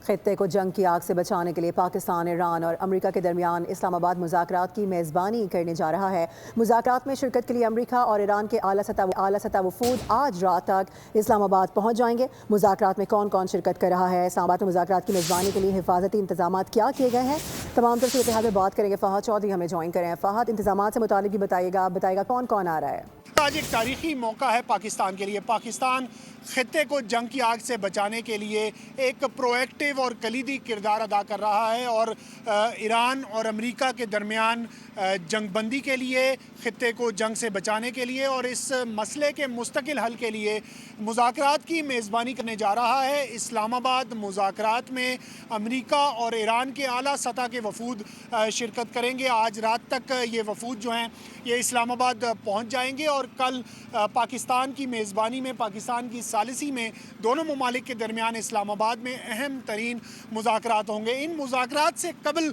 खित्ते को जंग की आग से बचाने के लिए पाकिस्तान, ईरान और अमेरिका के दरमियान इस्लामाबाद मुज़ाकरात की मेज़बानी करने जा रहा है। मुज़ाकरात में शिरकत के लिए अमेरिका और ईरान के आला सतह वफूद आज रात तक इस्लामाबाद पहुँच जाएंगे। मुज़ाकरात में कौन कौन शिरकत कर रहा है, इस्लामाबाद में मुज़ाकरात की मेज़बानी के लिए हिफाजती इंतजाम क्या किए गए हैं, तमाम तरह से इतिहाद में बात करेंगे। फ़हद चौधरी हमें ज्वाइन करें। फ़हद, इंतजाम से मुतालिक भी बताइएगा कौन कौन आ रहा है। आज एक तारीखी मौका है पाकिस्तान के लिए। पाकिस्तान खित्ते को जंग की आग से बचाने के लिए एक प्रोएक्टिव और कलीदी किरदार अदा कर रहा है और ईरान और अमेरिका के दरमियान जंगबंदी के लिए, खित्ते को जंग से बचाने के लिए और इस मसले के मुस्तकिल हल के लिए मुज़ाकरात की मेज़बानी करने जा रहा है। इस्लामाबाद मुज़ाकरात में अमेरिका और ईरान के आला सतह के वफूद शिरकत करेंगे। आज रात तक ये वफूद जो हैं ये इस्लामाबाद पहुंच जाएंगे और कल पाकिस्तान की मेज़बानी में, पाकिस्तान की सालिसी में दोनों ममालिक के दरमियान इस्लामाबाद में अहम तरीन मुज़ाकरात होंगे। इन मुज़ाकरात से कबल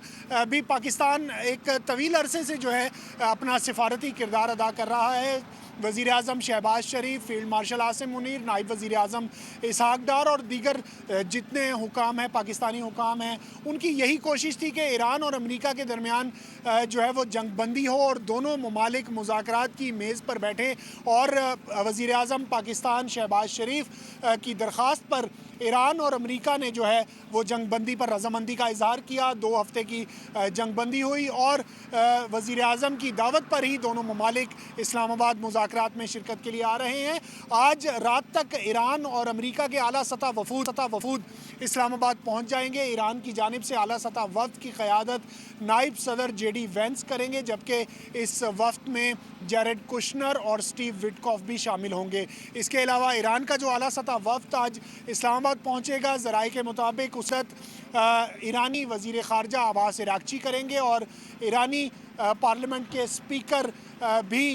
भी पाकिस्तान एक तवील अरसे से जो है अपना सिफारती किरदार अदा कर रहा है। वज़ीर आज़म शहबाज शरीफ, फील्ड मार्शल आसिम मुनीर, नायब वज़ीर आज़म इसहाक डार और दीगर जितने हुकाम हैं, पाकिस्तानी हुकाम हैं, उनकी यही कोशिश थी कि ईरान और अमेरिका के दरमियान जो है वो जंगबंदी हो और दोनों ममालिक मुज़ाकरात की मेज़ पर बैठे। और वज़ीर आज़म पाकिस्तान शहबाज शरीफ की दरख्वास्त पर ईरान और अमेरिका ने जो है वो जंगबंदी पर रज़ामंदी का इजहार किया। 2 हफ्ते की जंगबंदी हुई और वज़ीर आज़म की दावत पर ही दोनों ममालिक इस्लामाबाद मुज़ाकरात में शिरकत के लिए आ रहे हैं। आज रात तक ईरान और अमेरिका के आला सतह वफूद इस्लामाबाद पहुंच जाएंगे। ईरान की जानिब से आला सतह वफ़द की क़यादत नायब सदर JD वेंस करेंगे, जबकि इस वफ़द में जैरेड कुशनर और स्टीव विटकॉफ भी शामिल होंगे। इसके अलावा ईरान का जो आला सतह वफ़द आज इस्लामाबाद पहुंचेगा, ज़राए के मुताबिक उसत ईरानी वज़ीर ख़ारजा अब्बास इराक़ची करेंगे और ईरानी पार्लियामेंट के स्पीकर भी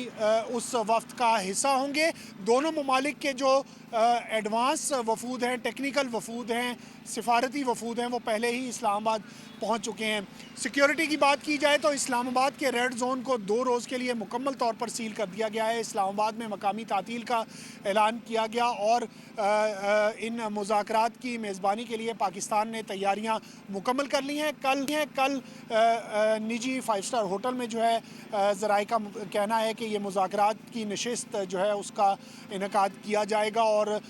उस वफ़द का हिस्सा होंगे। दोनों ममालिक के जो एडवांस वफूद हैं, टेक्निकल वफूद हैं, सिफारती वफूद हैं, वो पहले ही इस्लामाबाद पहुंच चुके हैं। सिक्योरिटी की बात की जाए तो इस्लामाबाद के रेड जोन को 2 रोज़ के लिए मुकम्मल तौर पर सील कर दिया गया है। इस्लामाबाद में मकामी तातील का ऐलान किया गया और इन मुज़ाकरात की मेज़बानी के लिए पाकिस्तान ने तैयारियां मुकम्मल कर ली हैं। कल निजी 5 स्टार होटल में जो है ज़राए का कहना है कि ये मुज़ाकरात की नशिस्त जो है उसका इनेकाद किया जाएगा और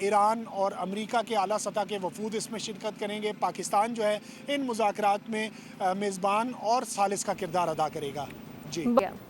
ईरान और अमेरिका के आला सतह के वफूद इसमें शिरकत करेंगे। पाकिस्तान जो है इन मुज़ाकरात में मेज़बान और सालिस का किरदार अदा करेगा। जी।